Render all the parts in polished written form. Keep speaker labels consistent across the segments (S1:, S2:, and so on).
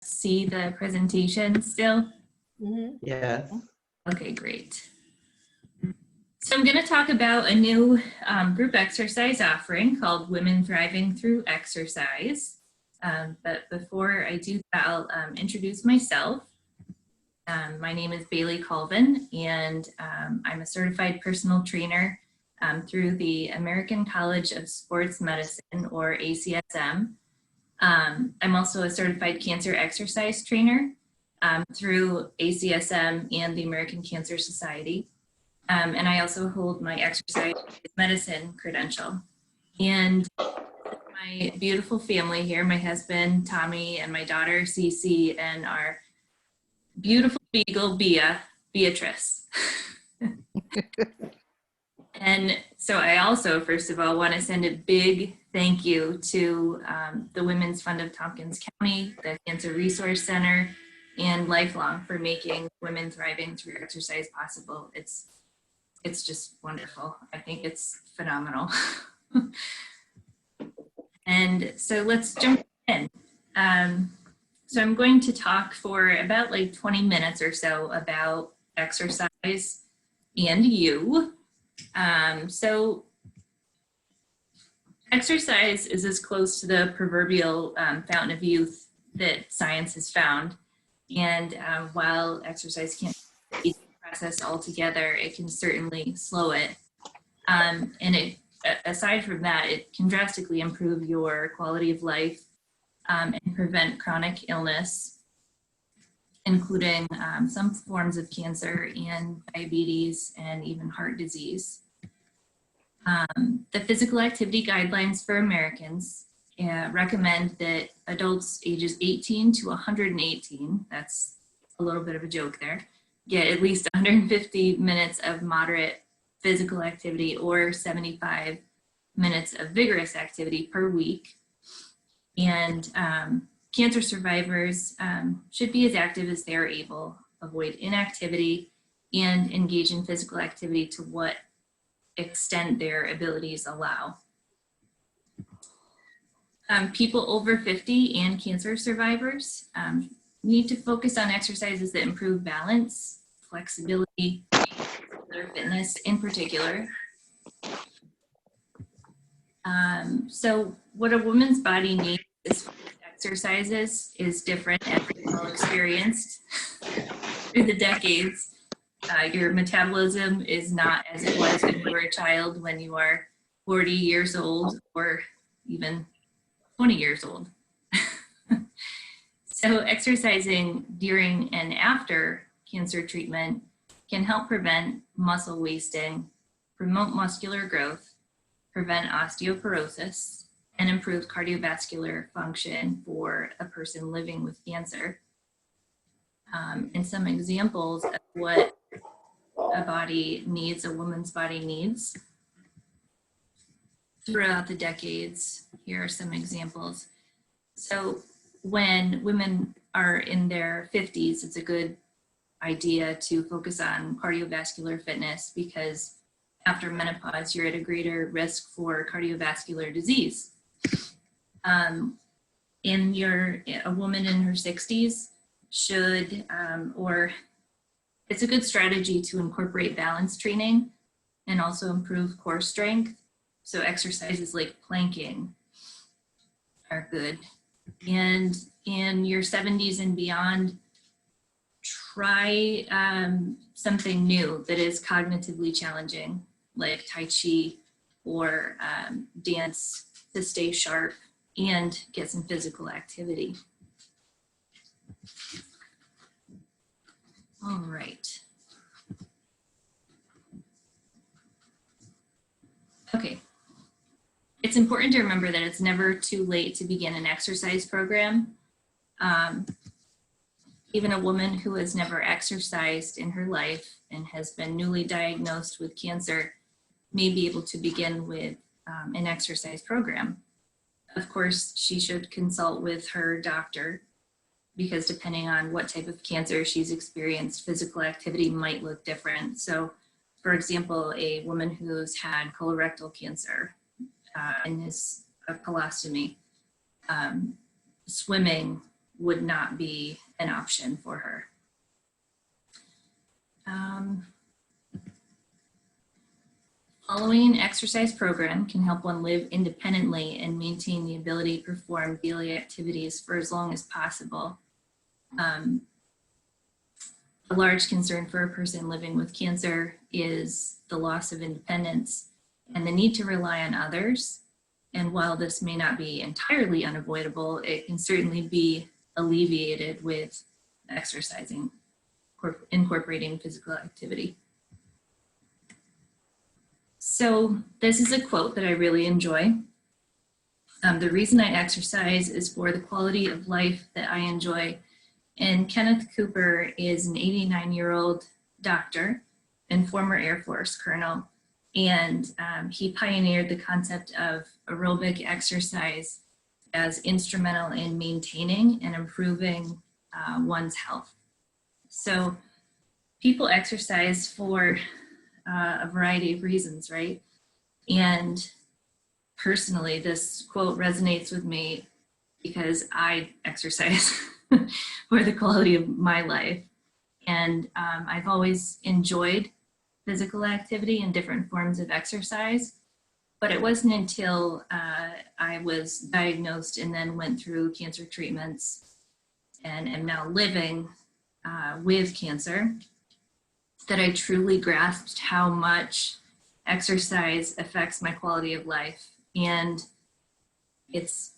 S1: see the presentation still?
S2: Yes.
S1: Okay, great. So I'm going to talk about a new group exercise offering called Women Thriving Through Exercise. But before I do that, I'll introduce myself. My name is Bailey Colvin, and I'm a certified personal trainer through the American College of Sports Medicine, or ACSM. I'm also a certified cancer exercise trainer through ACSM and the American Cancer Society. And I also hold my exercise medicine credential. And my beautiful family here, my husband, Tommy, and my daughter, Cece, and our beautiful beagle, Beatrice. And so I also, first of all, want to send a big thank you to the Women's Fund of Tompkins County, the Cancer Resource Center, and Lifelong for making Women Thriving Through Exercise possible. It's just wonderful. I think it's phenomenal. And so let's jump in. So I'm going to talk for about like 20 minutes or so about exercise and you. So exercise is as close to the proverbial fountain of youth that science has found. And while exercise can't be a process altogether, it can certainly slow it. And aside from that, it can drastically improve your quality of life and prevent chronic illness, including some forms of cancer and diabetes and even heart disease. The physical activity guidelines for Americans recommend that adults ages 18 to 118, that's a little bit of a joke there, get at least 150 minutes of moderate physical activity or 75 minutes of vigorous activity per week. And cancer survivors should be as active as they are able, avoid inactivity, and engage in physical activity to what extent their abilities allow. People over 50 and cancer survivors need to focus on exercises that improve balance, flexibility, fitness in particular. So what a woman's body needs as far as exercises is different, as we've all experienced through the decades. Your metabolism is not as it was when you were a child, when you are 40 years old, or even 20 years old. So exercising during and after cancer treatment can help prevent muscle wasting, promote muscular growth, prevent osteoporosis, and improve cardiovascular function for a person living with cancer. And some examples of what a body needs, a woman's body needs throughout the decades. Here are some examples. So when women are in their 50s, it's a good idea to focus on cardiovascular fitness, because after menopause, you're at a greater risk for cardiovascular disease. A woman in her 60s should, or it's a good strategy to incorporate balance training and also improve core strength. So exercises like planking are good. And in your 70s and beyond, try something new that is cognitively challenging, like Tai Chi or dance to stay sharp and get some physical activity. All right. Okay. It's important to remember that it's never too late to begin an exercise program. Even a woman who has never exercised in her life and has been newly diagnosed with cancer may be able to begin with an exercise program. Of course, she should consult with her doctor, because depending on what type of cancer she's experienced, physical activity might look different. So, for example, a woman who's had colorectal cancer and is a colostomy, swimming would not be an option for her. Following an exercise program can help one live independently and maintain the ability to perform daily activities for as long as possible. A large concern for a person living with cancer is the loss of independence and the need to rely on others. And while this may not be entirely unavoidable, it can certainly be alleviated with exercising, incorporating physical activity. So this is a quote that I really enjoy. The reason I exercise is for the quality of life that I enjoy. And Kenneth Cooper is an 89-year-old doctor and former Air Force colonel. And he pioneered the concept of aerobic exercise as instrumental in maintaining and improving one's health. So people exercise for a variety of reasons, right? And personally, this quote resonates with me because I exercise for the quality of my life. And I've always enjoyed physical activity and different forms of exercise, but it wasn't until I was diagnosed and then went through cancer treatments and am now living with cancer that I truly grasped how much exercise affects my quality of life. And it's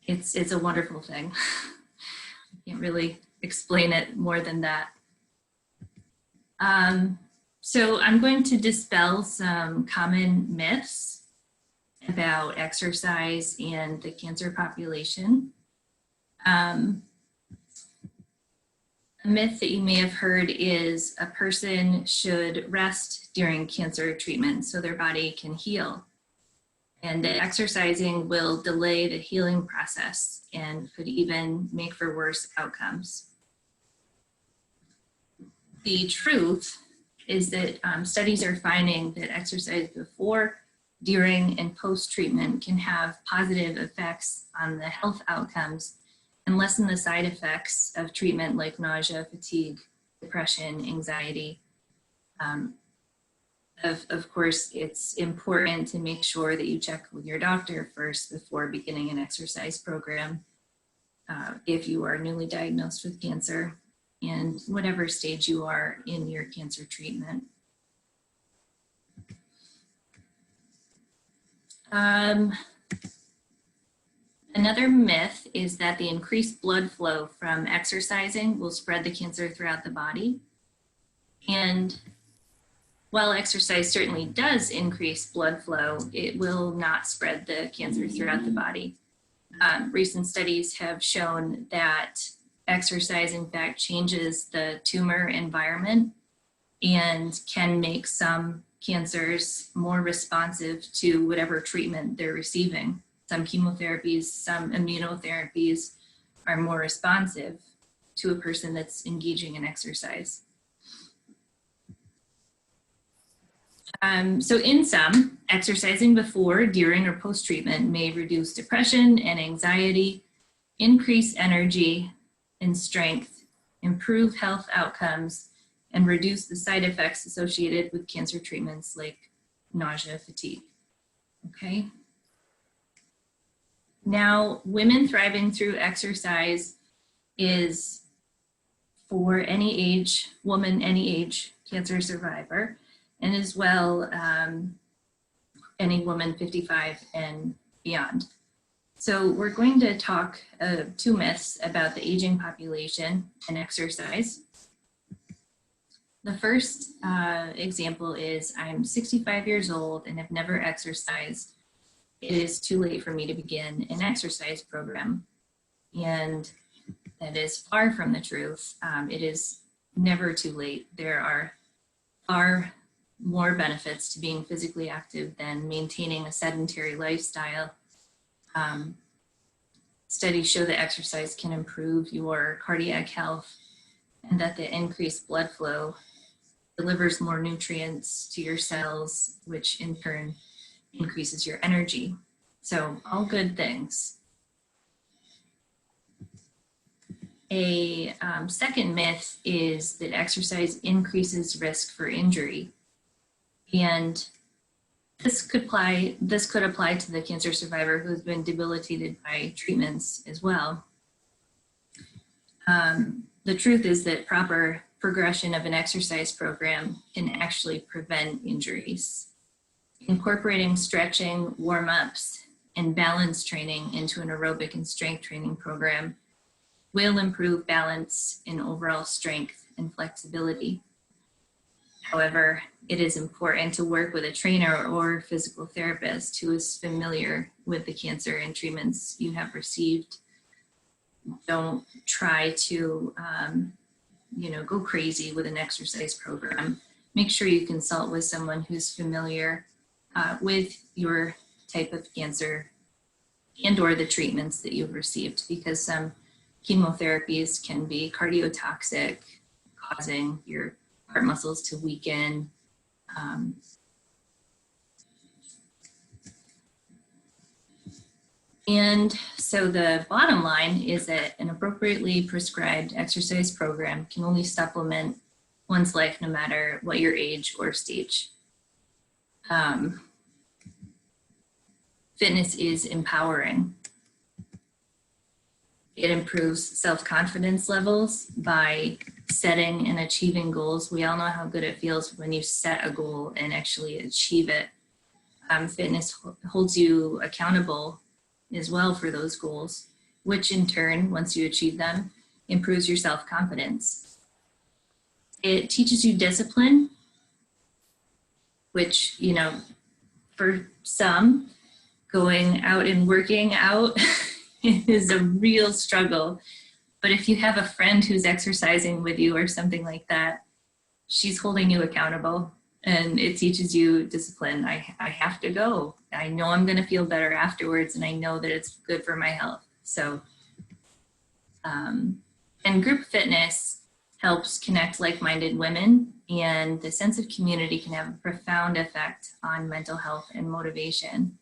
S1: a wonderful thing. I can't really explain it more than that. So I'm going to dispel some common myths about exercise and the cancer population. A myth that you may have heard is a person should rest during cancer treatment so their body can heal. And that exercising will delay the healing process and could even make for worse outcomes. The truth is that studies are finding that exercise before, during, and post-treatment can have positive effects on the health outcomes and lessen the side effects of treatment like nausea, fatigue, depression, anxiety. Of course, it's important to make sure that you check with your doctor first before beginning an exercise program if you are newly diagnosed with cancer and whatever stage you are in your cancer treatment. Another myth is that the increased blood flow from exercising will spread the cancer throughout the body. And while exercise certainly does increase blood flow, it will not spread the cancer throughout the body. Recent studies have shown that exercise, in fact, changes the tumor environment and can make some cancers more responsive to whatever treatment they're receiving. Some chemotherapies, some immunotherapies are more responsive to a person that's engaging in exercise. So in sum, exercising before, during, or post-treatment may reduce depression and anxiety, increase energy and strength, improve health outcomes, and reduce the side effects associated with cancer treatments like nausea, fatigue. Okay. Now, Women Thriving Through Exercise is for any age, woman, any age cancer survivor, and as well any woman 55 and beyond. So we're going to talk two myths about the aging population and exercise. The first example is I'm 65 years old and have never exercised. It is too late for me to begin an exercise program. And that is far from the truth. It is never too late. There are far more benefits to being physically active than maintaining a sedentary lifestyle. Studies show that exercise can improve your cardiac health and that the increased blood flow delivers more nutrients to your cells, which in turn increases your energy. So all good things. A second myth is that exercise increases risk for injury. And this could apply to the cancer survivor who's been debilitated by treatments as well. The truth is that proper progression of an exercise program can actually prevent injuries. Incorporating stretching, warm-ups, and balance training into an aerobic and strength training program will improve balance and overall strength and flexibility. However, it is important to work with a trainer or physical therapist who is familiar with the cancer and treatments you have received. Don't try to, go crazy with an exercise program. Make sure you consult with someone who's familiar with your type of cancer and or the treatments that you've received, because some chemotherapies can be cardiotoxic, causing your heart muscles to weaken. And so the bottom line is that an appropriately prescribed exercise program can only supplement one's life no matter what your age or stage. Fitness is empowering. It improves self-confidence levels by setting and achieving goals. We all know how good it feels when you set a goal and actually achieve it. Fitness holds you accountable as well for those goals, which in turn, once you achieve them, improves your self-confidence. It teaches you discipline, which, for some, going out and working out is a real struggle. But if you have a friend who's exercising with you or something like that, she's holding you accountable, and it teaches you discipline. I have to go. I know I'm going to feel better afterwards, and I know that it's good for my health. So, and group fitness helps connect like-minded women, and the sense of community can have a profound effect on mental health and motivation.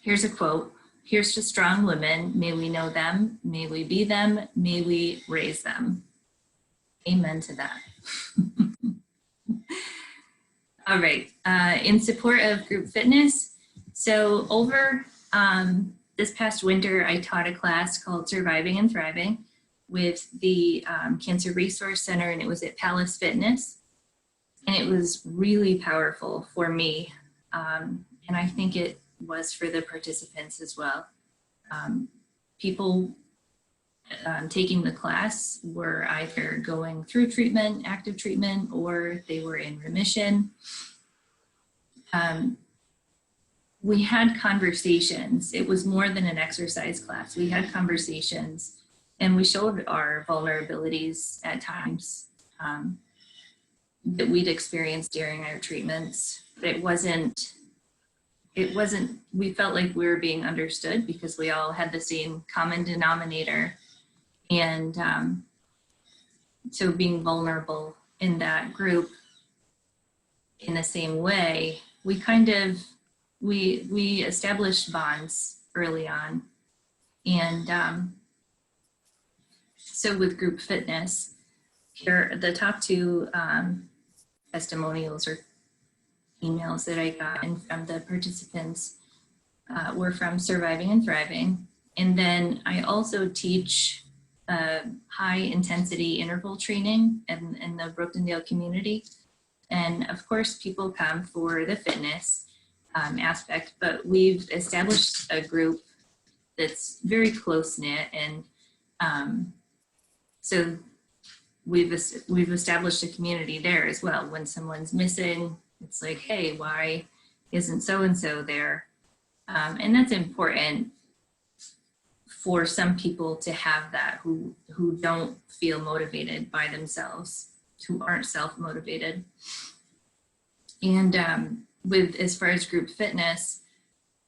S1: Here's a quote. "Here's to strong women. May we know them. May we be them. May we raise them." Amen to that. All right. In support of group fitness, so over this past winter, I taught a class called Surviving and Thriving with the Cancer Resource Center, and it was at Palace Fitness. And it was really powerful for me. And I think it was for the participants as well. People taking the class were either going through treatment, active treatment, or they were in remission. We had conversations. It was more than an exercise class. We had conversations, and we showed our vulnerabilities at times that we'd experienced during our treatments. It wasn't, we felt like we were being understood because we all had the same common denominator. And so being vulnerable in that group in the same way, we kind of, we established bonds early on. And so with group fitness, here, the top two testimonials or emails that I got and from the participants were from Surviving and Thriving. And then I also teach high intensity interval training in the Brooktondale community. And of course, people come for the fitness aspect, but we've established a group that's very close knit. And so we've established a community there as well. When someone's missing, it's like, hey, why isn't so-and-so there? And that's important for some people to have that, who don't feel motivated by themselves, who aren't self-motivated. And with, as far as group fitness,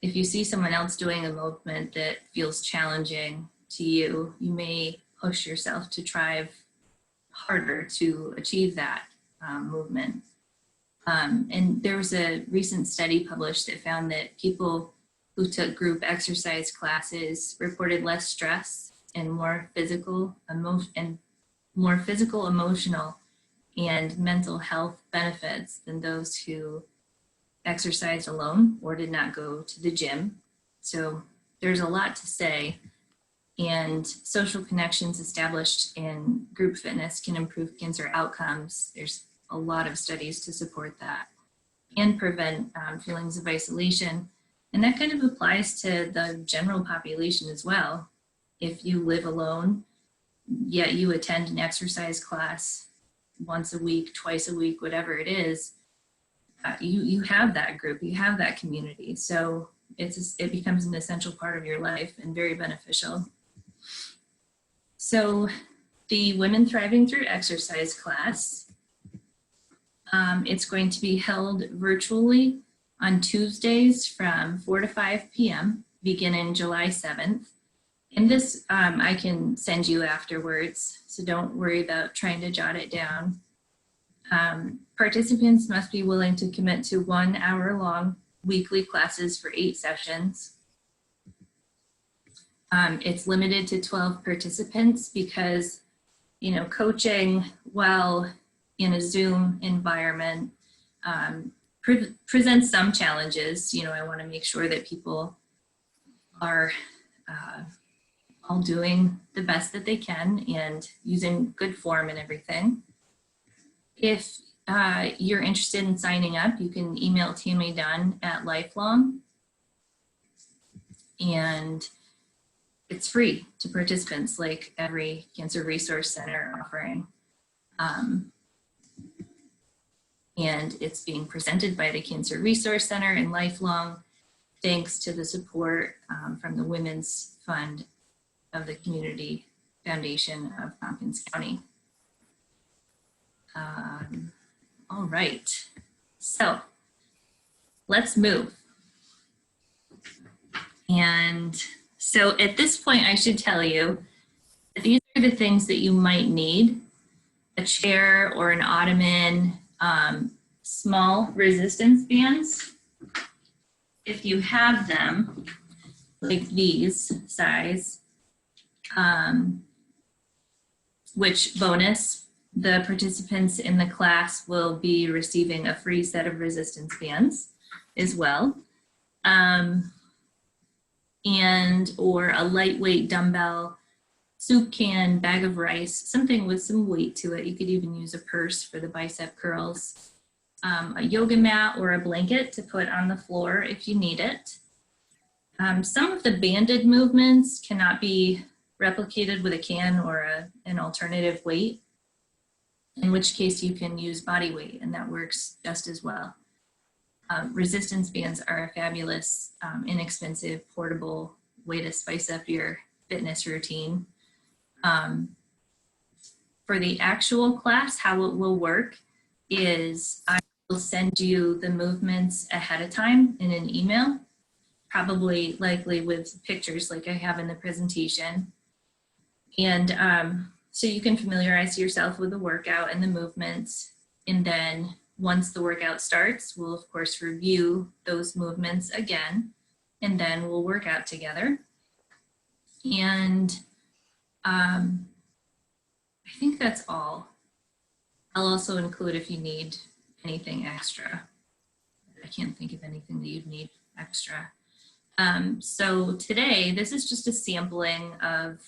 S1: if you see someone else doing a movement that feels challenging to you, you may push yourself to try harder to achieve that movement. And there was a recent study published that found that people who took group exercise classes reported less stress and more physical, emotional, and mental health benefits than those who exercised alone or did not go to the gym. So there's a lot to say, and social connections established in group fitness can improve cancer outcomes. There's a lot of studies to support that, and prevent feelings of isolation. And that kind of applies to the general population as well. If you live alone, yet you attend an exercise class once a week, twice a week, whatever it is, you have that group, you have that community. So it becomes an essential part of your life and very beneficial. So the Women Thriving Through Exercise class, it's going to be held virtually on Tuesdays from 4 to 5 p.m. beginning July 7th. And this I can send you afterwards, so don't worry about trying to jot it down. Participants must be willing to commit to 1 hour long weekly classes for 8 sessions. It's limited to 12 participants because, coaching while in a Zoom environment presents some challenges. I want to make sure that people are all doing the best that they can and using good form and everything. If you're interested in signing up, you can email Tammy Dunn at Lifelong, and it's free to participants, like every Cancer Resource Center offering. And it's being presented by the Cancer Resource Center and Lifelong, thanks to the support from the Women's Fund of the Community Foundation of Tompkins County. All right, so let's move. And so at this point, I should tell you that these are the things that you might need: a chair or an ottoman, small resistance bands. If you have them, like these size, which bonus, the participants in the class will be receiving a free set of resistance bands as well. Or a lightweight dumbbell, soup can, bag of rice, something with some weight to it. You could even use a purse for the bicep curls. A yoga mat or a blanket to put on the floor if you need it. Some of the banded movements cannot be replicated with a can or an alternative weight, in which case you can use body weight, and that works just as well. Resistance bands are a fabulous, inexpensive, portable way to spice up your fitness routine. For the actual class, how it will work is I will send you the movements ahead of time in an email, likely with pictures like I have in the presentation. And so you can familiarize yourself with the workout and the movements. And then once the workout starts, we'll of course review those movements again, and then we'll work out together. And I think that's all. I'll also include if you need anything extra. I can't think of anything that you'd need extra. So today, this is just a sampling of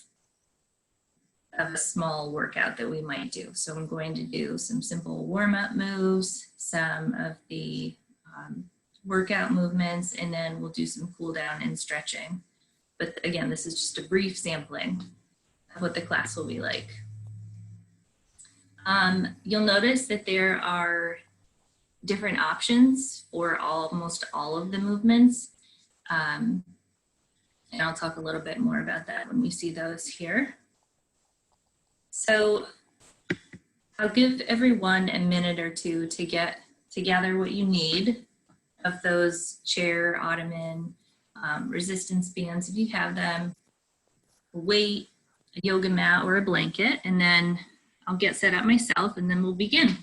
S1: a small workout that we might do. So I'm going to do some simple warm-up moves, some of the workout movements, and then we'll do some cool down and stretching. But again, this is just a brief sampling of what the class will be like. You'll notice that there are different options for almost all of the movements. And I'll talk a little bit more about that when we see those here. So I'll give everyone a minute or two to get together what you need of those chair, ottoman, resistance bands, if you have them, a weight, a yoga mat, or a blanket, and then I'll get set up myself and then we'll begin.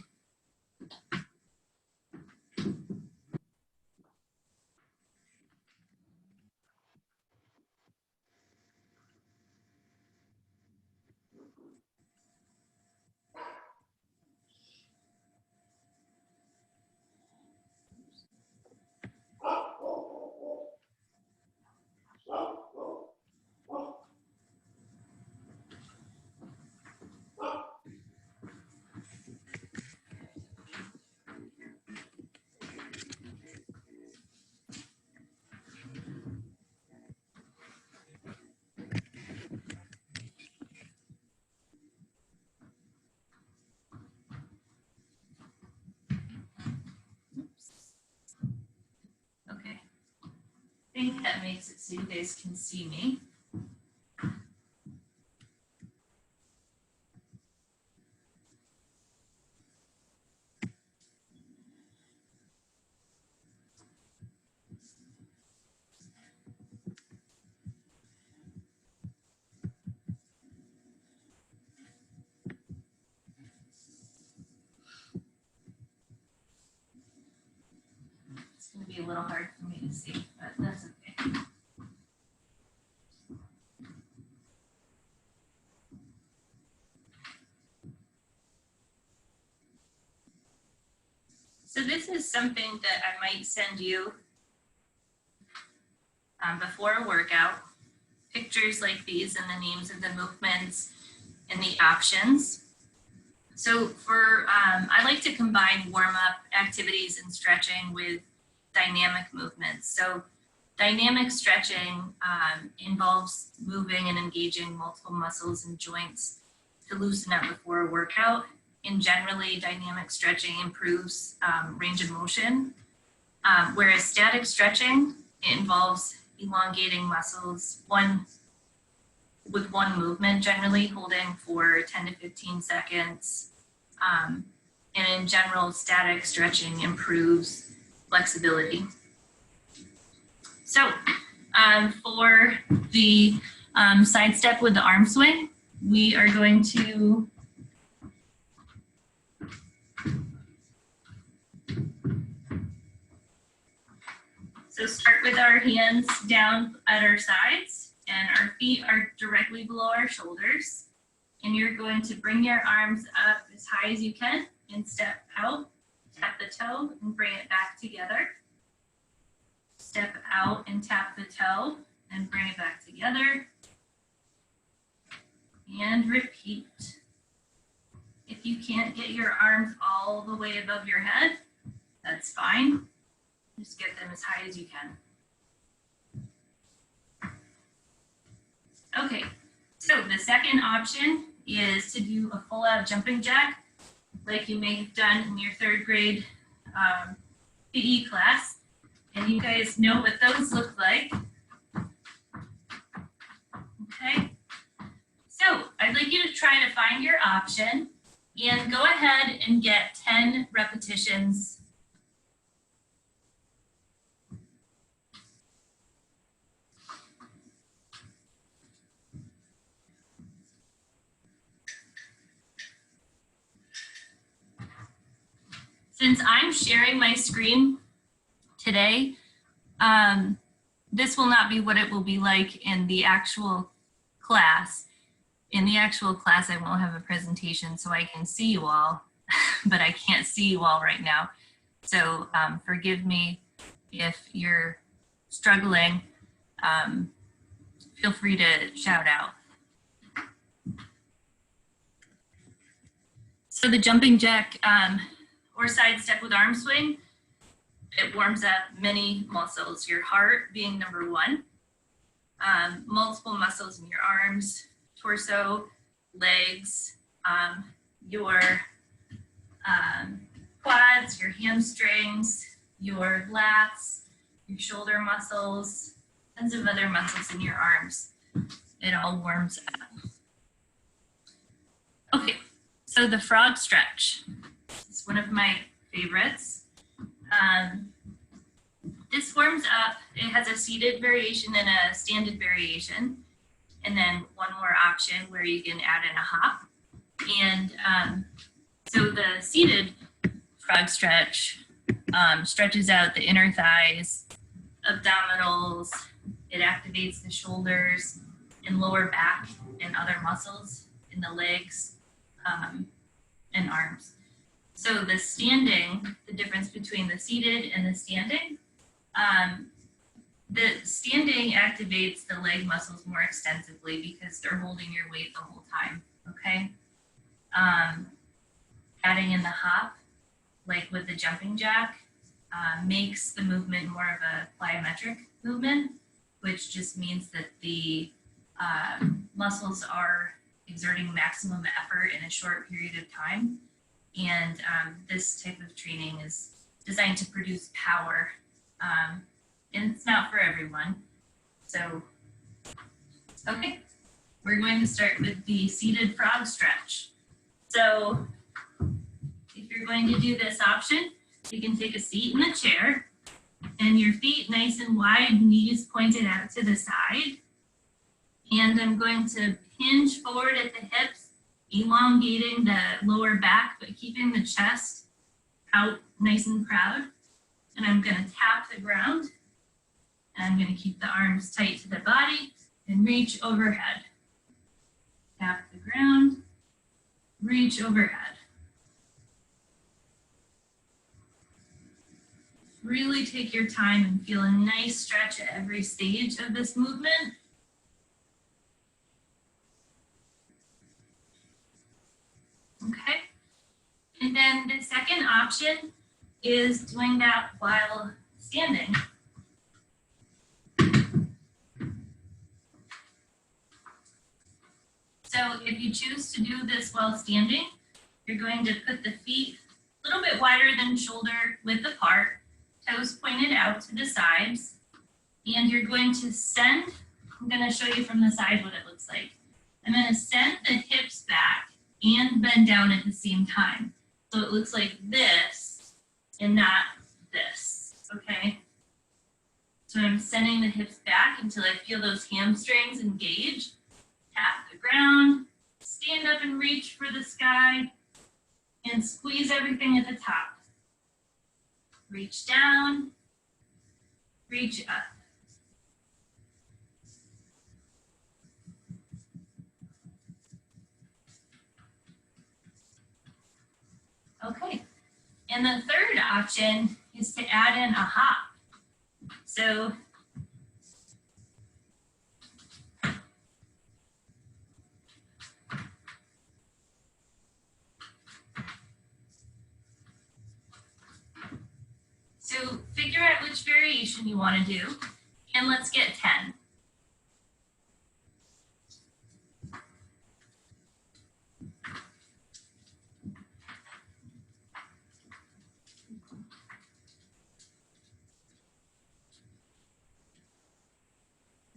S1: think that makes it so you guys can see me. It's going to be a little hard for me to see, but that's okay. So this is something that I might send you before a workout. Pictures like these and the names of the movements and the options. So for, I like to combine warm-up activities and stretching with dynamic movements. So dynamic stretching involves moving and engaging multiple muscles and joints to loosen up before a workout. And generally, dynamic stretching improves range of motion, whereas static stretching involves elongating muscles with one movement, generally holding for 10 to 15 seconds. And in general, static stretching improves flexibility. So for the side step with the arm swing, we are going to start with our hands down at our sides and our feet are directly below our shoulders. And you're going to bring your arms up as high as you can and step out, tap the toe and bring it back together. Step out and tap the toe and bring it back together. And repeat. If you can't get your arms all the way above your head, that's fine. Just get them as high as you can. Okay, so the second option is to do a full out jumping jack like you may have done in your third grade PE class. And you guys know what those look like. Okay, so I'd like you to try to find your option and go ahead and get 10 repetitions. Since I'm sharing my screen today, this will not be what it will be like in the actual class. In the actual class, I won't have a presentation so I can see you all, but I can't see you all right now. So forgive me if you're struggling. Feel free to shout out. So the jumping jack or side step with arm swing, it warms up many muscles, your heart being number one, multiple muscles in your arms, torso, legs, your quads, your hamstrings, your lats, your shoulder muscles, tons of other muscles in your arms. It all warms up. Okay, so the frog stretch is one of my favorites. This warms up. It has a seated variation and a standing variation, and then one more option where you can add in a hop. And so the seated frog stretch stretches out the inner thighs, abdominals. It activates the shoulders and lower back and other muscles in the legs and arms. So the standing, the difference between the seated and the standing activates the leg muscles more extensively because they're holding your weight the whole time, okay? Adding in the hop, like with the jumping jack, makes the movement more of a plyometric movement, which just means that the muscles are exerting maximum effort in a short period of time. And this type of training is designed to produce power and it's not for everyone. So, okay, we're going to start with the seated frog stretch. So if you're going to do this option, you can take a seat in the chair and your feet nice and wide, knees pointed out to the side. And I'm going to hinge forward at the hips, elongating the lower back, but keeping the chest out nice and proud. And I'm going to tap the ground. And I'm going to keep the arms tight to the body and reach overhead. Tap the ground, reach overhead. Really take your time and feel a nice stretch at every stage of this movement. Okay. And then the second option is doing that while standing. So if you choose to do this while standing, you're going to put the feet a little bit wider than shoulder width apart, toes pointed out to the sides, and you're going to send, I'm going to show you from the side what it looks like. I'm going to send the hips back and bend down at the same time. So it looks like this and not this, okay? So I'm sending the hips back until I feel those hamstrings engage. Tap the ground, stand up and reach for the sky, and squeeze everything at the top. Reach down, reach up. Okay, and the third option is to add in a hop. So figure out which variation you want to do, and let's get 10.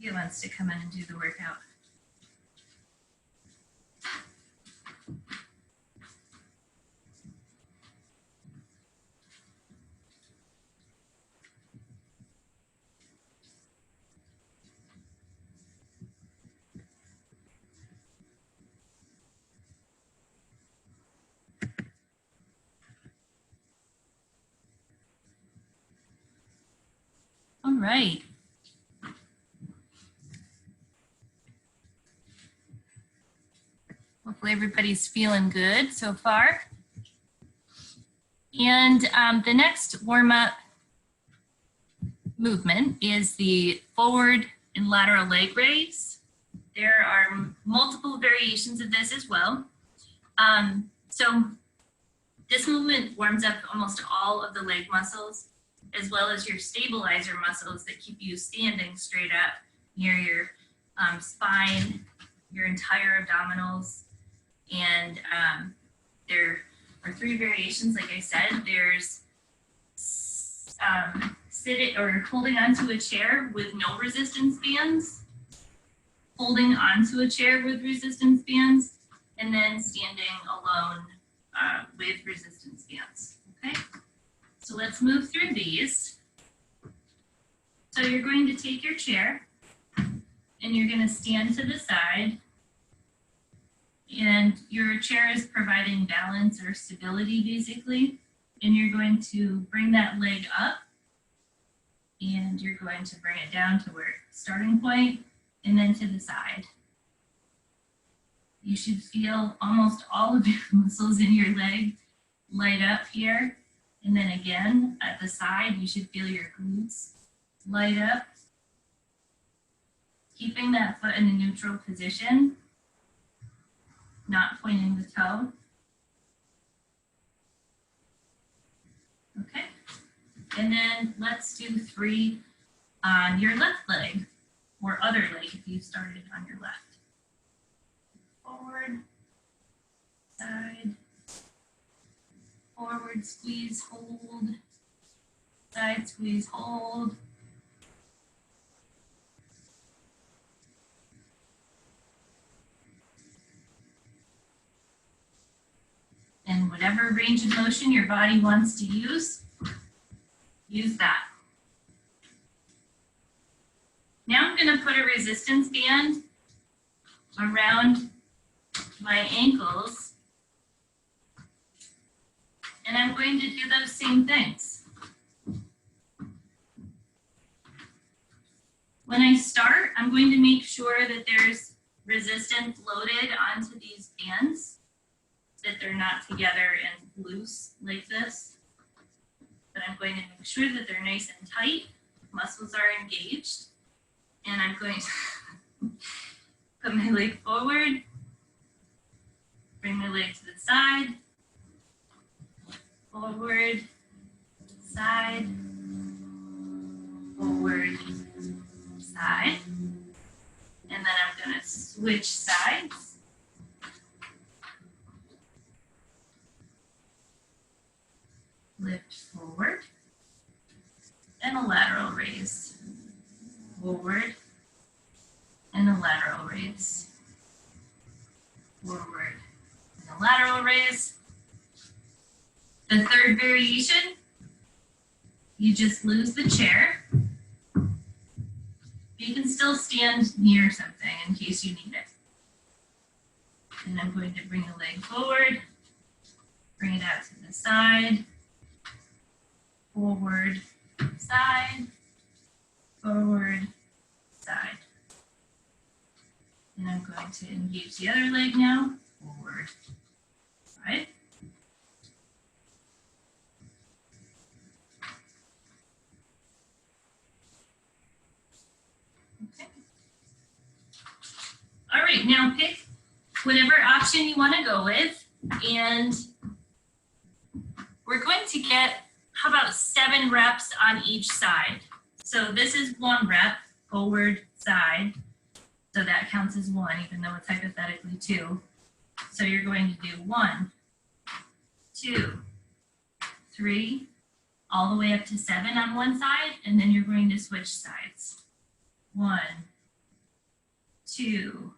S1: Who wants to come in and do the workout? All right. Hopefully everybody's feeling good so far. And the next warm-up movement is the forward and lateral leg raise. There are multiple variations of this as well. So this movement warms up almost all of the leg muscles, as well as your stabilizer muscles that keep you standing straight up near your spine, your entire abdominals. And there are 3 variations, like I said. There's sitting or holding onto a chair with no resistance bands, holding onto a chair with resistance bands, and then standing alone with resistance bands, okay? So let's move through these. So you're going to take your chair and you're going to stand to the side, and your chair is providing balance or stability basically, and you're going to bring that leg up and you're going to bring it down to where starting point and then to the side. You should feel almost all of your muscles in your leg light up here. And then again, at the side, you should feel your glutes light up. Keeping that foot in a neutral position, not pointing the toe. Okay. And then let's do 3 on your left leg, or other leg if you started on your left. Forward, side, forward, squeeze, hold, side, squeeze, hold, whatever range of motion your body wants to use that. Now I'm going to put a resistance band around my ankles, and I'm going to do those same things. When I start, I'm going to make sure that there's resistance loaded onto these bands, that they're not together and loose like this. But I'm going to make sure that they're nice and tight, muscles are engaged, and I'm going to put my leg forward, bring my leg to the side, forward, side, forward, side, and then I'm going to switch sides. Lift forward, and a lateral raise. Forward, and a lateral raise. Forward, and a lateral raise. The third variation, you just lose the chair. You can still stand near something in case you need it. And I'm going to bring the leg forward, bring it out to the side, forward, side, forward, side. And I'm going to engage the other leg now, forward, side. Okay. All right, now pick whatever option you want to go with, and we're going to get, how about 7 reps on each side? So this is 1 rep, forward, side. So that counts as 1, even though it's hypothetically 2. So you're going to do 1, 2, 3, all the way up to 7 on one side, and then you're going to switch sides. 1, 2,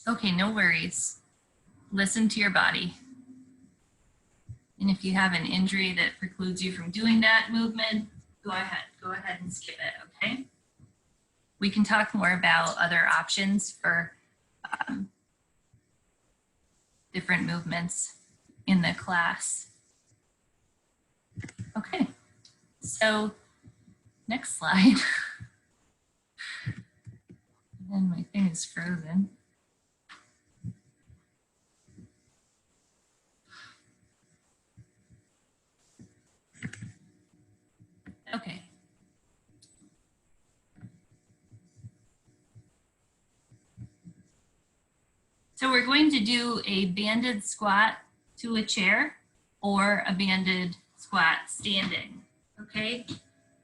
S1: okay, no worries. Listen to your body. And if you have an injury that precludes you from doing that movement, go ahead and skip it, okay? We can talk more about other options for different movements in the class. Okay, so next slide. And my thing is frozen. Okay. So we're going to do a banded squat to a chair or a banded squat standing, okay?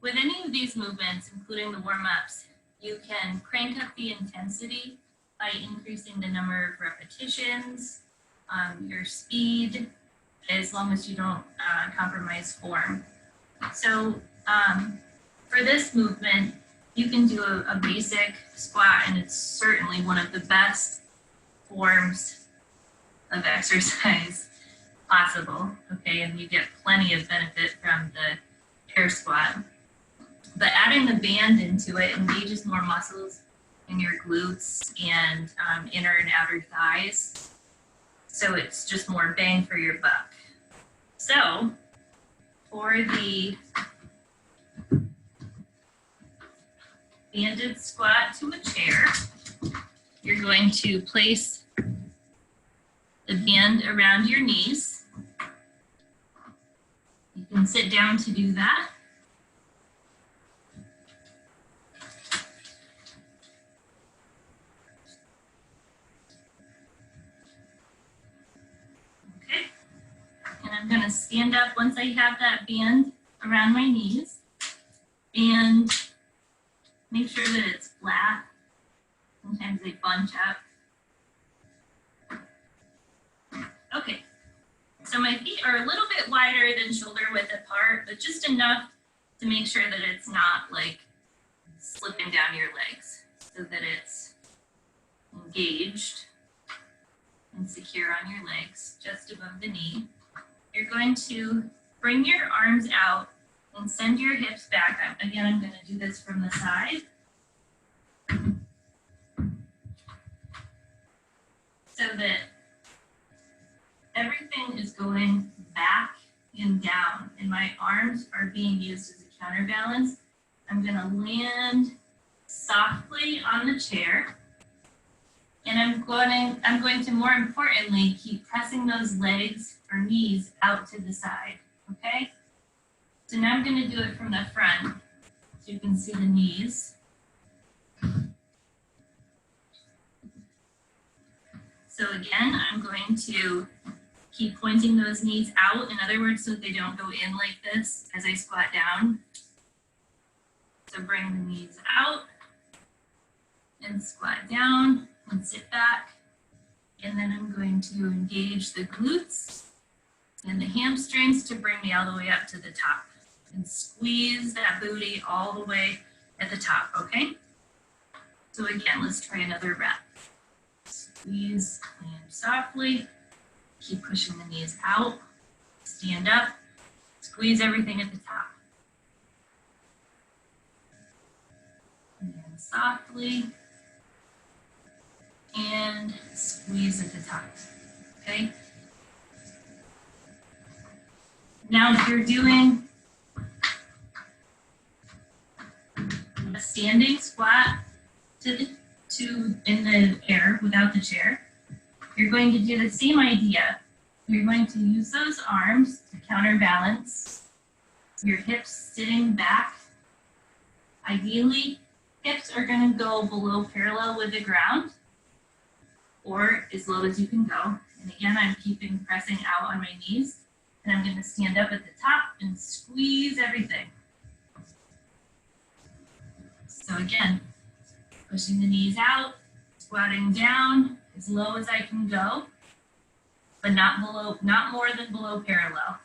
S1: With any of these movements, including the warm-ups, you can crank up the intensity by increasing the number of repetitions, your speed, as long as you don't compromise form. So for this movement, you can do a basic squat, and it's certainly one of the best forms of exercise possible, okay? And you get plenty of benefit from the air squat. But adding the band into it engages more muscles in your glutes and inner and outer thighs. So it's just more bang for your buck. So for the banded squat to a chair, you're going to place the band around your knees. You can sit down to do that. I'm gonna stand up once I have that band around my knees and make sure that it's flat. Sometimes they bunch up. Okay, so my feet are a little bit wider than shoulder width apart, but just enough to make sure that it's not like slipping down your legs, so that it's engaged and secure on your legs just above the knee. You're going to bring your arms out and send your hips back. Again, I'm going to do this from the side. So that everything is going back and down, and my arms are being used as a counterbalance. I'm going to land softly on the chair, and I'm going to more importantly keep pressing those legs or knees out to the side. Okay, so now I'm going to do it from the front so you can see the knees. So again, I'm going to keep pointing those knees out, in other words, so that they don't go in like this as I squat down. So bring the knees out and squat down and sit back. And then I'm going to engage the glutes and the hamstrings to bring me all the way up to the top and squeeze that booty all the way at the top, okay? So again, let's try another rep. Squeeze, land softly, keep pushing the knees out, stand up, squeeze everything at the top. Land softly, and squeeze at the top, okay? Now if you're doing a standing squat in the air without the chair, you're going to do the same idea. You're going to use those arms to counterbalance, your hips sitting back. Ideally, hips are going to go below parallel with the ground or as low as you can go. And again, I'm keeping pressing out on my knees, and I'm going to stand up at the top and squeeze everything. So again, pushing the knees out, squatting down as low as I can go, but not more than below parallel.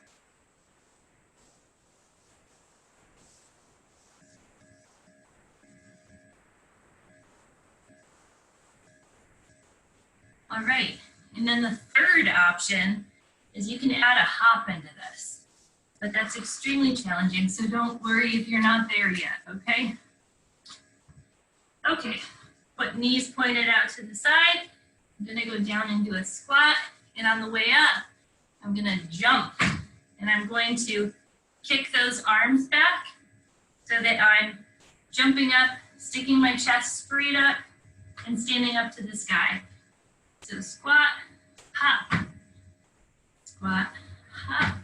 S1: All right, and then the third option is you can add a hop into this, but that's extremely challenging, so don't worry if you're not there yet, okay? Okay, put knees pointed out to the side. I'm gonna go down into a squat, and on the way up, I'm gonna jump, and I'm going to kick those arms back so that I'm jumping up, sticking my chest straight up, and standing up to the sky. So squat, hop, squat, hop.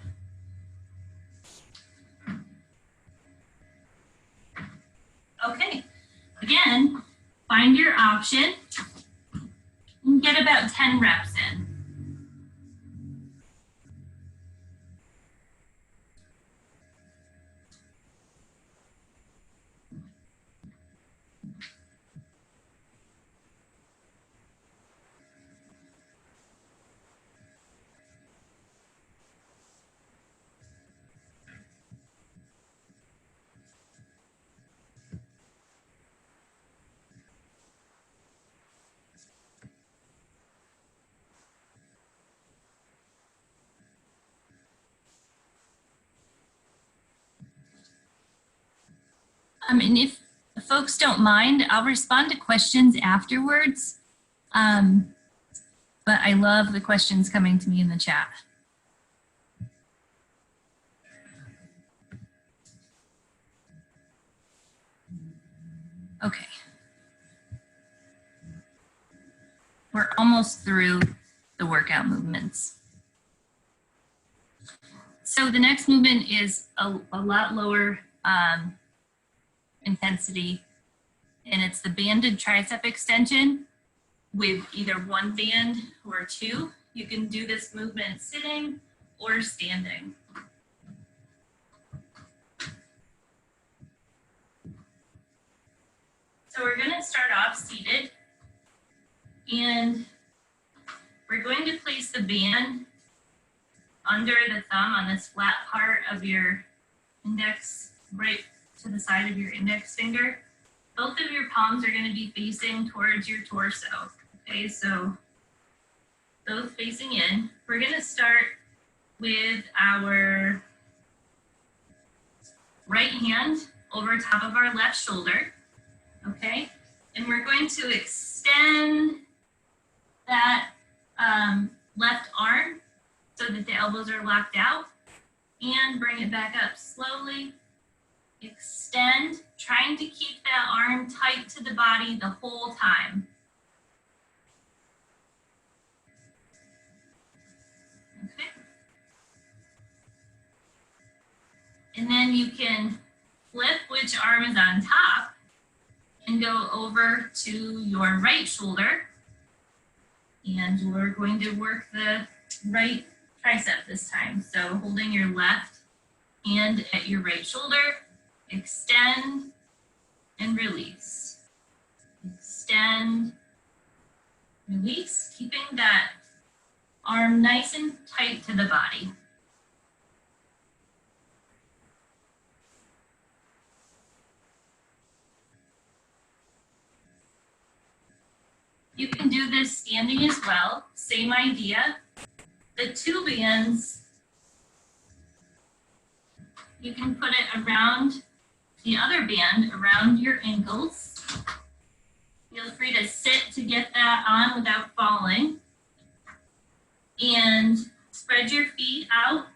S1: Okay, again, find your option and get about 10 reps in. And if folks don't mind, I'll respond to questions afterwards. But I love the questions coming to me in the chat. Okay. We're almost through the workout movements. So the next movement is a lot lower intensity, and it's the banded tricep extension with either one band or two. You can do this movement sitting or standing. So we're going to start off seated, and we're going to place the band under the thumb on this flat part of your index, right to the side of your index finger. Both of your palms are going to be facing towards your torso. Okay, so both facing in. We're going to start with our right hand over top of our left shoulder. Okay, and we're going to extend that left arm so that the elbows are locked out, and bring it back up slowly. Extend, trying to keep that arm tight to the body the whole time. Okay. And then you can flip which arm is on top and go over to your right shoulder. And we're going to work the right tricep this time. So holding your left hand at your right shoulder, extend and release. Extend, release, keeping that arm nice and tight to the body. You can do this standing as well, same idea. The two bands, you can put it around the other band, around your ankles. Feel free to sit to get that on without falling. And spread your feet out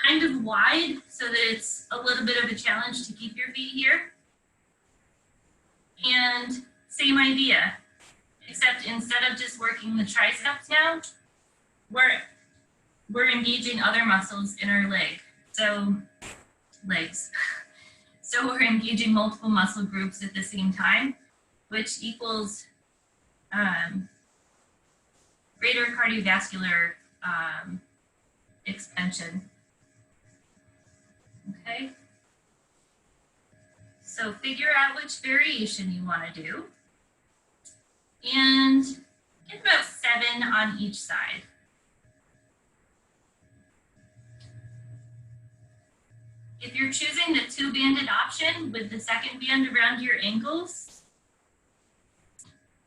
S1: kind of wide so that it's a little bit of a challenge to keep your feet here. And same idea, except instead of just working the triceps down, we're engaging other muscles in our leg. So legs. So we're engaging multiple muscle groups at the same time, which equals greater cardiovascular expansion. Okay. So figure out which variation you want to do. And get about 7 on each side. If you're choosing the 2-banded option with the second band around your ankles,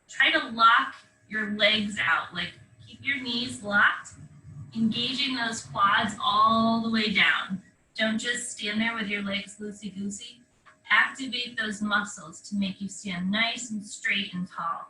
S1: try to lock your legs out, like keep your knees locked, engaging those quads all the way down. Don't just stand there with your legs loosey-goosey. Activate those muscles to make you stand nice and straight and tall.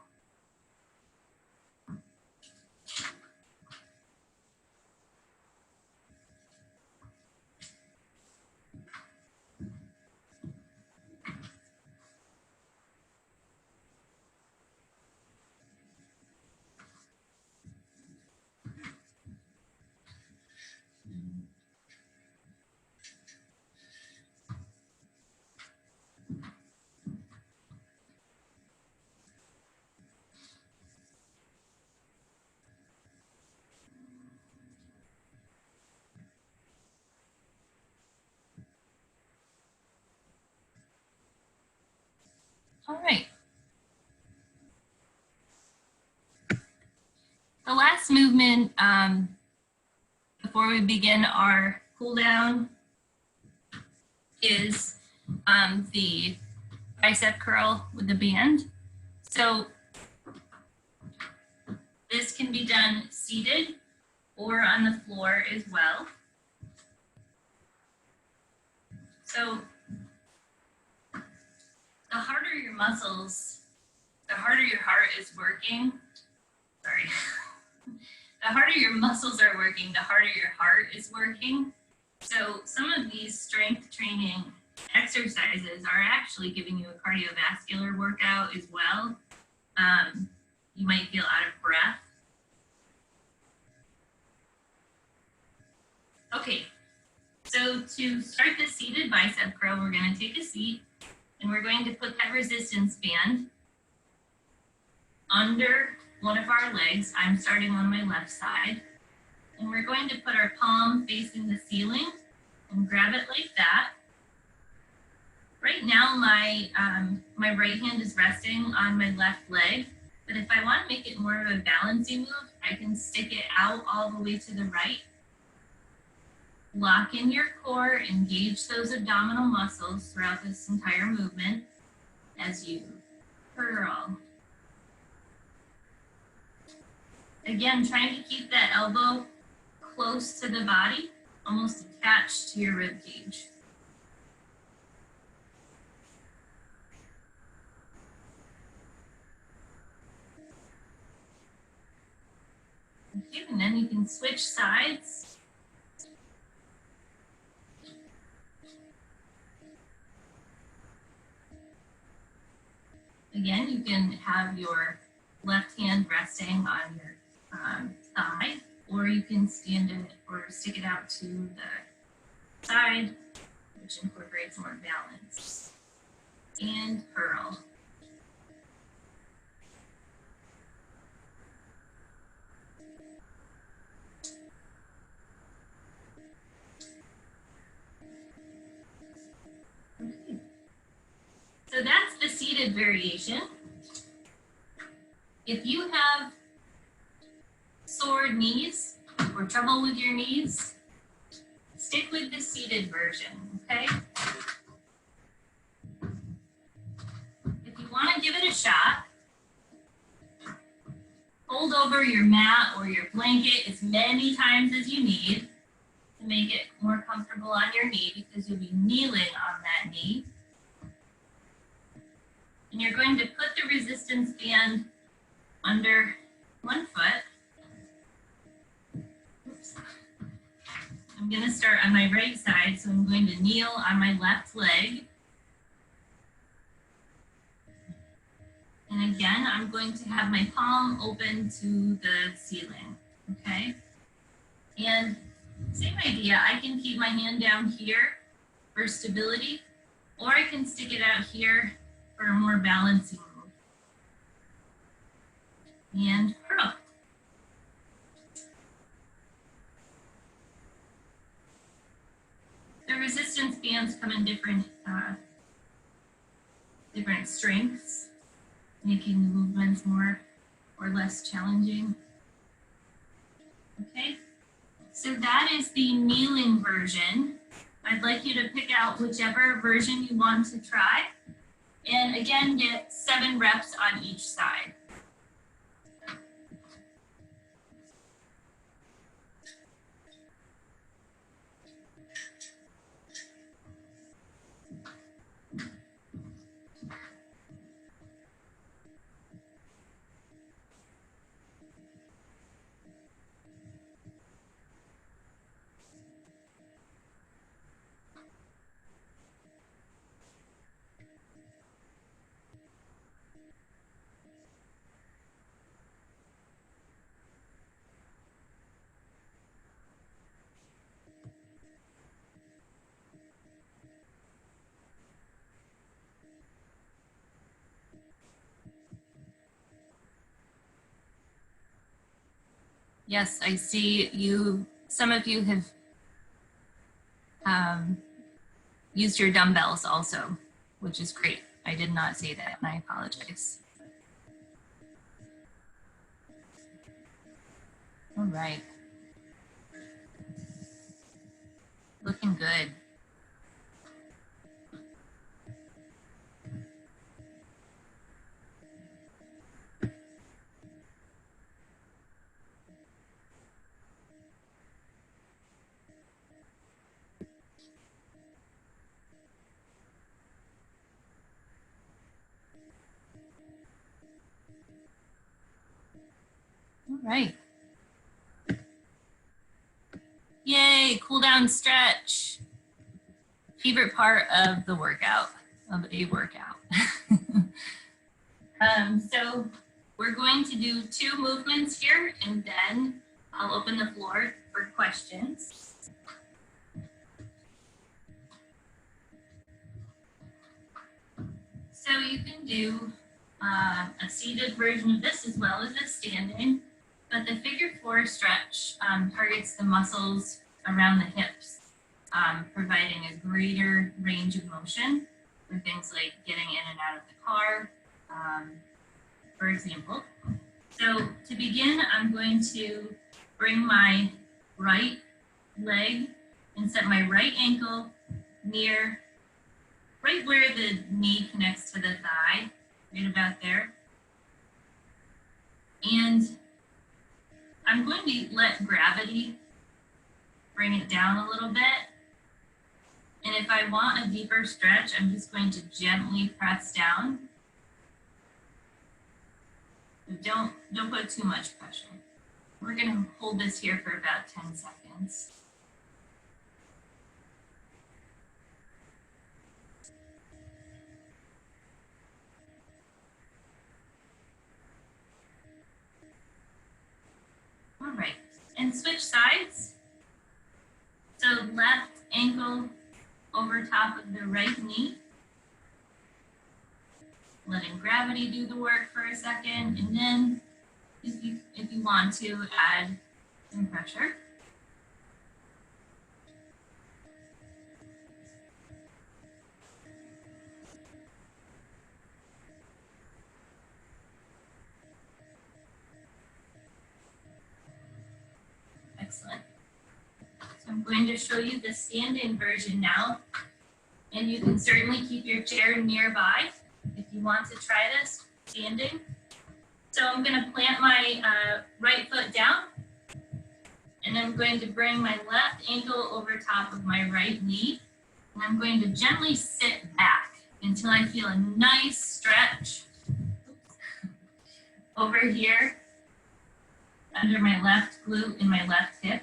S1: All right. The last movement before we begin our cool down is the bicep curl with the band. So this can be done seated or on the floor as well. So the harder your muscles, the harder your heart is working, sorry. The harder your muscles are working, the harder your heart is working. So some of these strength training exercises are actually giving you a cardiovascular workout as well. You might feel out of breath. Okay, so to start the seated bicep curl, we're going to take a seat and we're going to put that resistance band under one of our legs. I'm starting on my left side. And we're going to put our palm facing the ceiling and grab it like that. Right now, my right hand is resting on my left leg, but if I want to make it more of a balancing move, I can stick it out all the way to the right. Lock in your core, engage those abdominal muscles throughout this entire movement as you curl. Again, trying to keep that elbow close to the body, almost attached to your rib cage. Okay, and then you can switch sides. Again, you can have your left hand resting on your thigh, or you can stand it or stick it out to the side, which incorporates more balance. And curl. Okay. So that's the seated variation. If you have sore knees or trouble with your knees, stick with the seated version, okay? If you want to give it a shot, hold over your mat or your blanket as many times as you need to make it more comfortable on your knee, because you'll be kneeling on that knee. And you're going to put the resistance band under one foot. Oops. I'm going to start on my right side, so I'm going to kneel on my left leg. And again, I'm going to have my palm open to the ceiling, okay? And same idea, I can keep my hand down here for stability, or I can stick it out here for a more balancing move. And curl. The resistance bands come in different strengths, making the movements more or less challenging. Okay, so that is the kneeling version. I'd like you to pick out whichever version you want to try. And again, get 7 reps on each side. Yes, I see you, some of you have used your dumbbells also, which is great. I did not say that, and I apologize. All right. Looking good. All right. Yay, cool down stretch. Favorite part of the workout, of a workout. So we're going to do 2 movements here, and then I'll open the floor for questions. So you can do a seated version of this as well as a standing. But the figure 4 stretch targets the muscles around the hips, providing a greater range of motion for things like getting in and out of the car, for example. So to begin, I'm going to bring my right leg and set my right ankle near, right where the knee connects to the thigh, right about there. And I'm going to let gravity bring it down a little bit. And if I want a deeper stretch, I'm just going to gently press down. Don't put too much pressure. We're going to hold this here for about 10 seconds. All right, and switch sides. So left ankle over top of the right knee. Letting gravity do the work for a second, and then if you want to add some pressure. Excellent. So I'm going to show you the stand-in version now, and you can certainly keep your chair nearby if you want to try this standing. So I'm going to plant my right foot down, and I'm going to bring my left ankle over top of my right knee, and I'm going to gently sit back until I feel a nice stretch over here under my left glute and my left hip.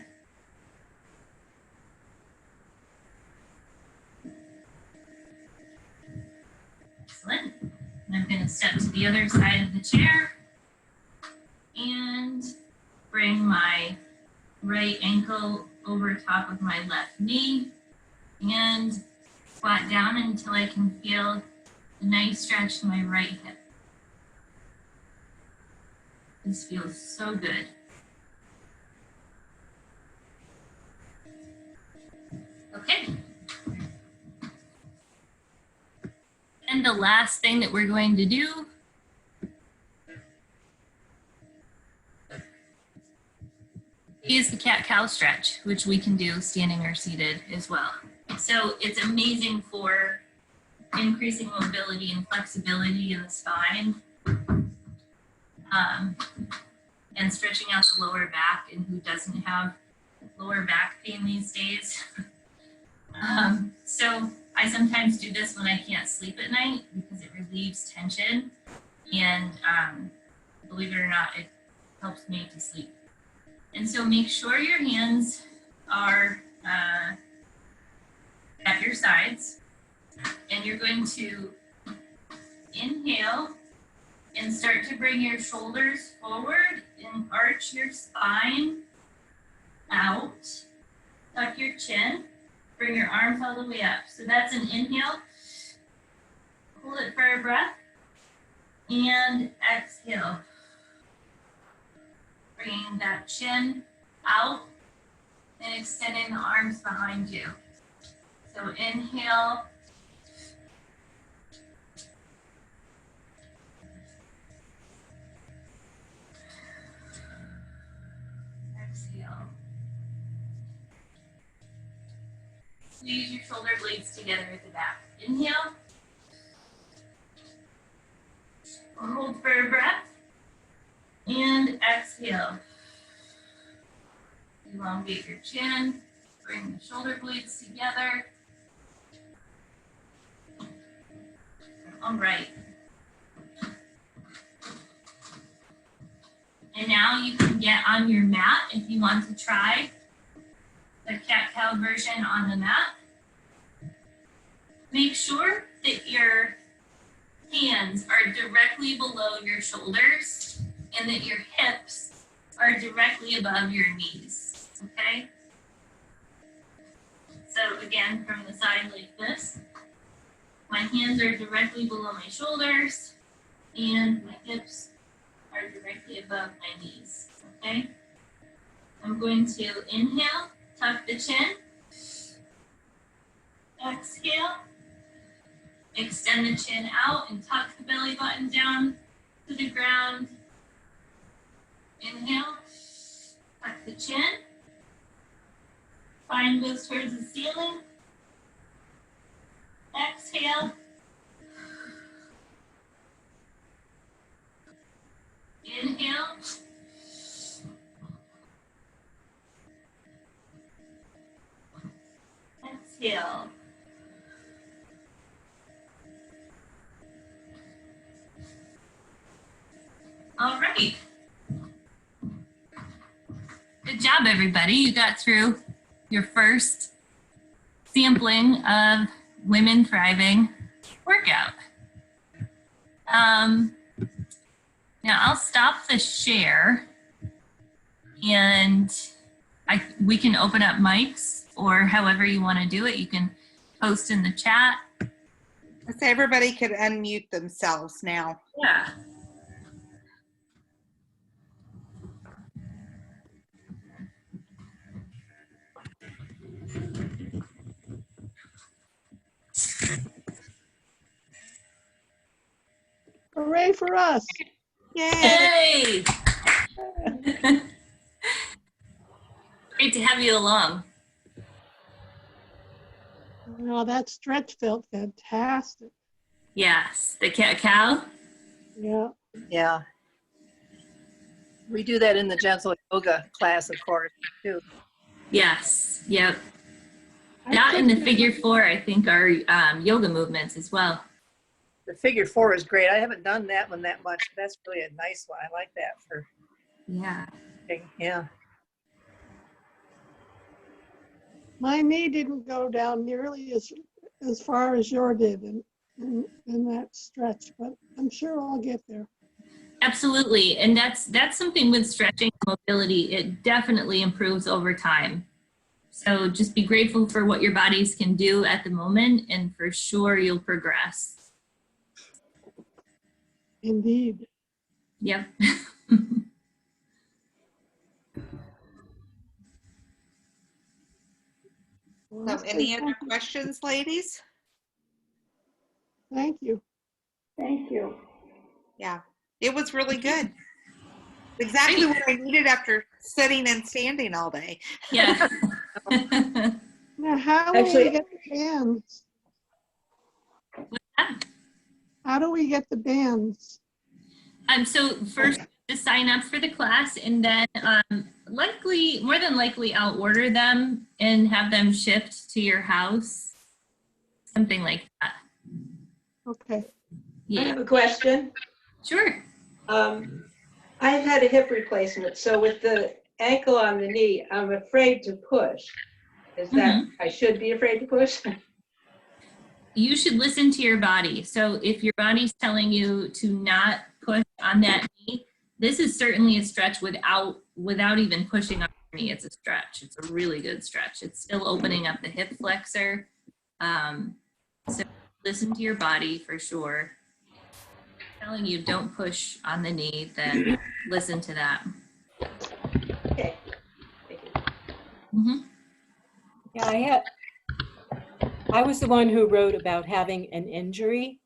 S1: Excellent. And I'm going to step to the other side of the chair and bring my right ankle over top of my left knee and squat down until I can feel a nice stretch to my right hip. This feels so good. Okay. And the last thing that we're going to do is the cat-cow stretch, which we can do standing or seated as well. So it's amazing for increasing mobility and flexibility in the spine, and stretching out the lower back, and who doesn't have lower back pain these days. So I sometimes do this when I can't sleep at night because it relieves tension, and believe it or not, it helps me to sleep. And so make sure your hands are at your sides, and you're going to inhale and start to bring your shoulders forward and arch your spine out, tuck your chin, bring your arms all the way up. So that's an inhale, hold it for a breath, and exhale. Bringing that chin out and extending the arms behind you. So inhale, exhale. Squeeze your shoulder blades together at the back. Inhale, hold for a breath, and exhale. Elongate your chin, bring the shoulder blades together. All right. And now you can get on your mat if you want to try the cat-cow version on the mat. Make sure that your hands are directly below your shoulders and that your hips are directly above your knees, okay? So again, from the side like this, my hands are directly below my shoulders and my hips are directly above my knees, Okay. I'm going to inhale, tuck the chin. Exhale. Extend the chin out and tuck the belly button down to the ground. Inhale, tuck the chin. Spine goes towards the ceiling. Exhale. Inhale. Exhale. All right. Good job, everybody. You got through your first sampling of Women Thriving workout. Now I'll stop the share and we can open up mics, or however you want to do it. You can post in the chat.
S3: So everybody could unmute themselves now.
S1: Yeah.
S4: Hooray for us.
S3: Yay!
S1: Yay! Great to have you along.
S4: Wow, that stretch felt fantastic.
S1: Yes, the cow.
S4: Yeah.
S5: Yeah. We do that in the gentle yoga class, of course, too.
S1: Yes, yep. That and the figure 4, I think, are yoga movements as well.
S5: The figure 4 is great. I haven't done that one that much. That's really a nice one. I like that for,
S1: Yeah.
S5: yeah.
S4: My knee didn't go down nearly as far as yours did in that stretch, but I'm sure I'll get there.
S1: Absolutely, and that's something with stretching and mobility. It definitely improves over time. So just be grateful for what your bodies can do at the moment, and for sure you'll progress.
S4: Indeed.
S1: Yep.
S4: Well,
S3: So any other questions, ladies?
S4: Thank you.
S6: Thank you.
S3: Yeah, it was really good. Exactly what I needed after sitting and standing all day.
S1: Yeah.
S4: Now, how do
S6: Actually-
S4: we get the bands? How do we get the bands?
S1: So first, to sign up for the class, and then more than likely, I'll order them and have them shipped to your house. Something like that.
S4: Okay.
S6: I
S1: Yeah.
S6: have a question.
S1: Sure.
S6: I've had a hip replacement, so with the ankle on the knee, I'm afraid to push. Is that, I should be afraid to push?
S1: You should listen to your body. So if your body's telling you to not push on that knee, this is certainly a stretch without even pushing on your knee. It's a stretch. It's a really good stretch. It's still opening up the hip flexor. So listen to your body for sure. Telling you don't push on the knee, then listen to that.
S6: Okay. Thank you.
S1: Mm-hmm.
S7: Yeah, I was the one who wrote about having an injury.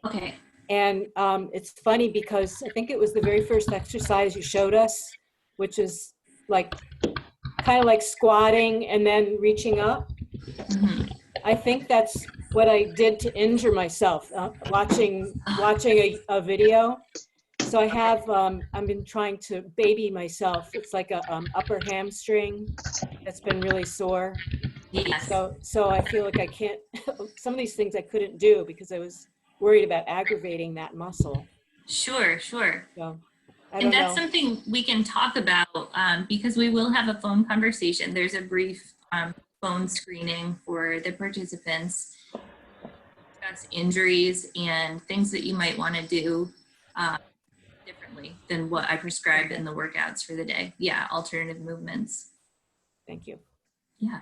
S1: Okay.
S7: And it's funny because I think it was the very first exercise you showed us, which is like kind of like squatting and then reaching up.
S1: Mm-hmm.
S7: I think that's what I did to injure myself, watching a video. So I have, I've been trying to baby myself. It's like a upper hamstring that's been really sore.
S1: Yes.
S7: So I feel like I can't, some of these things I couldn't do because I was worried about aggravating that muscle.
S1: Sure.
S7: So I
S1: And
S7: don't
S1: that's
S7: know.
S1: something we can talk about because we will have a phone conversation. There's a brief phone screening for the participants. Discuss injuries and things that you might want to do differently than what I prescribed in the workouts for the day. Yeah, alternative movements.
S7: Thank you.
S1: Yeah.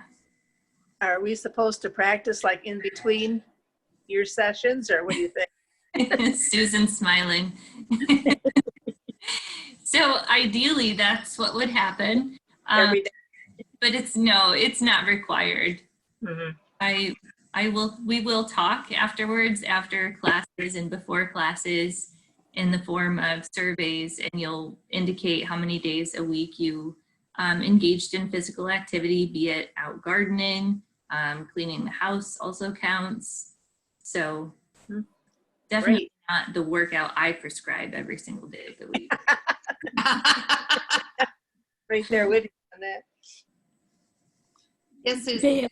S5: Are we supposed to practice like in between your sessions, or what do you think?
S1: Susan smiling. So ideally, that's what would happen.
S5: Every day.
S1: But it's not required.
S5: Mhm.
S1: We will talk afterwards, after classes and before classes, in the form of surveys, and you'll indicate how many days a week you engaged in physical activity, be it out gardening, cleaning the house also counts. So definitely
S5: Great.
S1: not the workout I prescribe every single day of the week.
S5: Right there with you on that.
S3: Yes, Susan.
S8: Bea,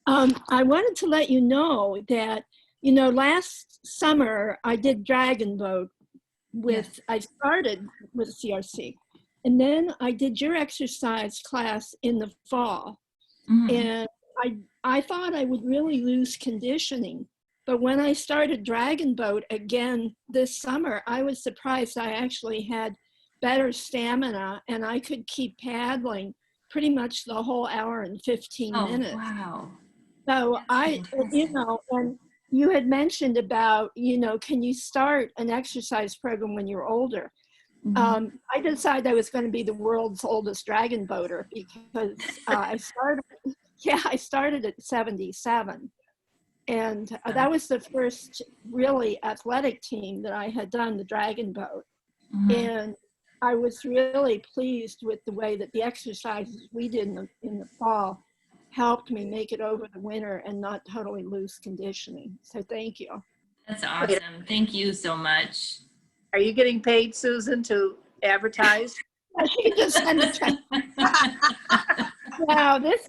S8: I wanted to let you know that, last summer I did Dragon Boat I started with CRC, and then I did your exercise class in the fall.
S1: Mhm.
S8: And I thought I would really lose conditioning. But when I started Dragon Boat again this summer, I was surprised I actually had better stamina, and I could keep paddling pretty much the whole hour and 15
S1: Oh,
S8: minutes.
S1: wow.
S8: So
S1: Fantastic.
S8: and you had mentioned about, can you start an exercise program when you're older?
S1: Mhm.
S8: I decided I was going to be the world's oldest dragon boater because I started at 77. And that was the first really athletic team that I had done, the Dragon Boat.
S1: Mhm.
S8: And I was really pleased with the way that the exercises we did in the fall helped me make it over the winter and not totally lose conditioning. So thank you.
S1: That's awesome. Thank you so much.
S5: Are you getting paid, Susan, to advertise?
S8: She just sent a check. Wow, this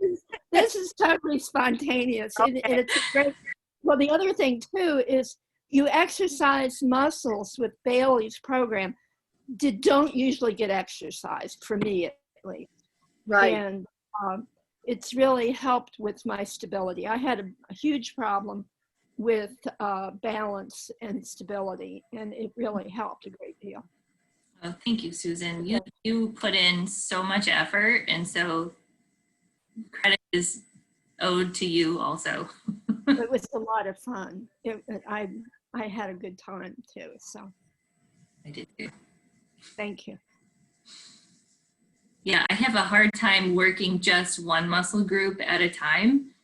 S8: is totally spontaneous. And it's a great. Well, the other thing too is you exercise muscles with Bailey's program that don't usually get exercised, for me at least.
S5: Right.
S8: And it's really helped with my stability. I had a huge problem with balance and stability, and it really helped a great deal.
S1: Oh, thank you, Susan. You put in so much effort, and so credit is owed to you also.
S8: It was a lot of fun. I had a good time too. So
S1: I did too.
S8: thank you.
S1: Yeah, I have a hard time working just one muscle group at a time.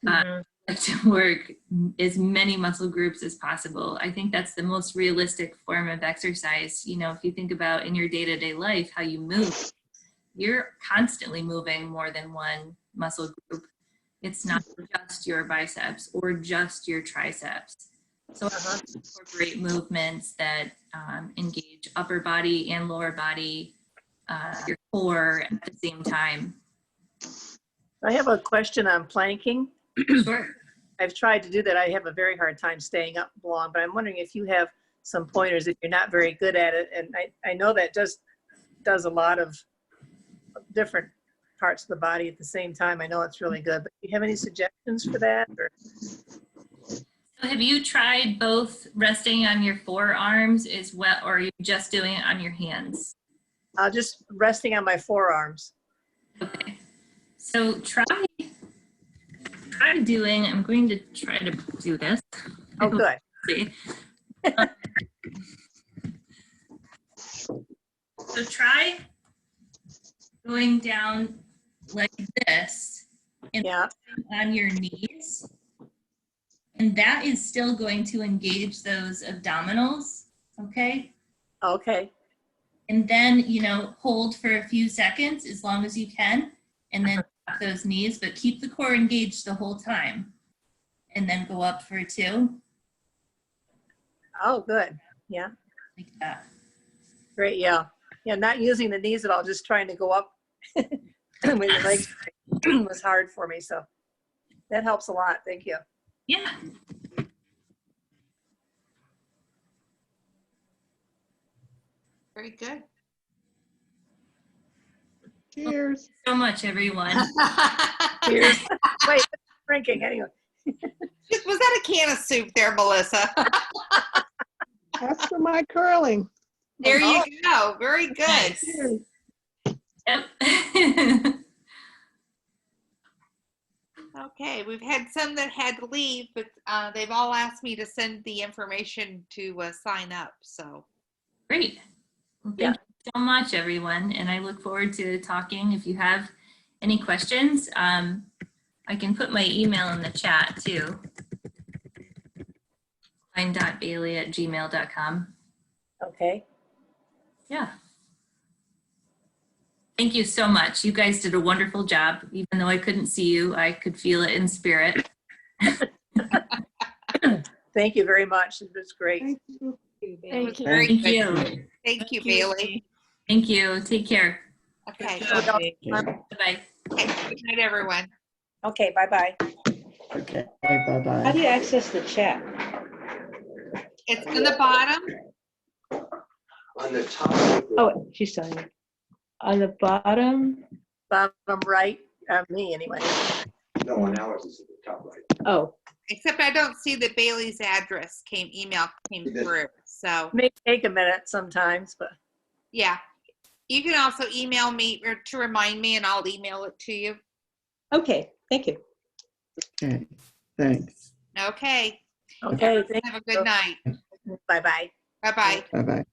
S5: Mhm.
S1: I like to work as many muscle groups as possible. I think that's the most realistic form of exercise. If you think about in your day-to-day life, how you move, you're constantly moving more than one muscle group. It's not just your biceps or just your triceps. So incorporate movements that engage upper body and lower body, your core at the same time.
S5: I have a question on planking.
S1: Sure.
S5: I've tried to do that. I have a very hard time staying up long, but I'm wondering if you have some pointers if you're not very good at it. And I know that just does a lot of different parts of the body at the same time. I know it's really good, but do you have any suggestions for that? Or?
S1: So have you tried both resting on your forearms as well, or are you just doing it on your hands?
S5: Just resting on my forearms.
S1: Okay. So try doing, I'm going to try to do this.
S5: Oh, good.
S1: See. So try going down like this and
S5: Yeah.
S1: on your knees. And that is still going to engage those abdominals, okay?
S5: Okay.
S1: And then, hold for a few seconds as long as you can, and then drop those knees, but keep the core engaged the whole time. And then go up for 2.
S5: Oh, good. Yeah.
S1: Like that.
S5: Great. Yeah. Yeah. Not using the knees at all, just trying to go up with the legs was hard for me. So that helps a lot. Thank you.
S1: Yeah.
S3: Very good.
S4: Cheers.
S1: So much, everyone.
S5: Cheers. Wait, drinking anyway.
S3: Was that a can of soup there, Melissa?
S4: That's for my curling.
S3: There you go. Very good.
S1: Nice.
S4: Cheers.
S1: Yep.
S3: Okay, we've had some that had to leave, but they've all asked me to send the information to sign up. So
S1: Great. Well,
S5: Yeah.
S1: thank you so much, everyone, and I look forward to talking. If you have any questions, I can put my email in the chat too. Klein.bailey@gmail.com.
S5: Okay.
S1: Yeah. Thank you so much. You guys did a wonderful job. Even though I couldn't see you, I could feel it in spirit.
S5: Thank you very much. It was great.
S4: Thank you.
S8: Thank you.
S3: Very
S1: Thank
S3: good.
S1: you.
S3: Thank you, Bailey.
S1: Thank you. Take care.
S3: Okay.
S2: Okay.
S1: Bye-bye.
S3: Okay. Good night, everyone.
S5: Okay, bye-bye.
S2: Okay,
S6: How
S2: bye-bye.
S6: do you access the chat?
S3: It's in the bottom.
S9: On the top.
S6: Oh, she's telling me. On the bottom?
S5: Bottom right, me anyway.
S9: No, on ours is at the top right.
S6: Oh,
S3: Except I don't see that Bailey's address email came through. So
S5: May take a minute sometimes, but
S3: yeah, you can also email me or to remind me and I'll email it to you.
S6: okay. Thank you.
S2: Okay, thanks.
S3: Okay.
S5: okay, thank
S3: Have a good night.
S5: you. Bye-bye.
S3: Bye-bye.
S2: Bye-bye.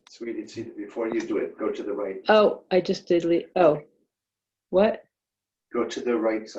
S9: Sweetie, see, before you do it, go to the right.
S6: Oh, I just did. Oh, what?
S9: Go to the right side.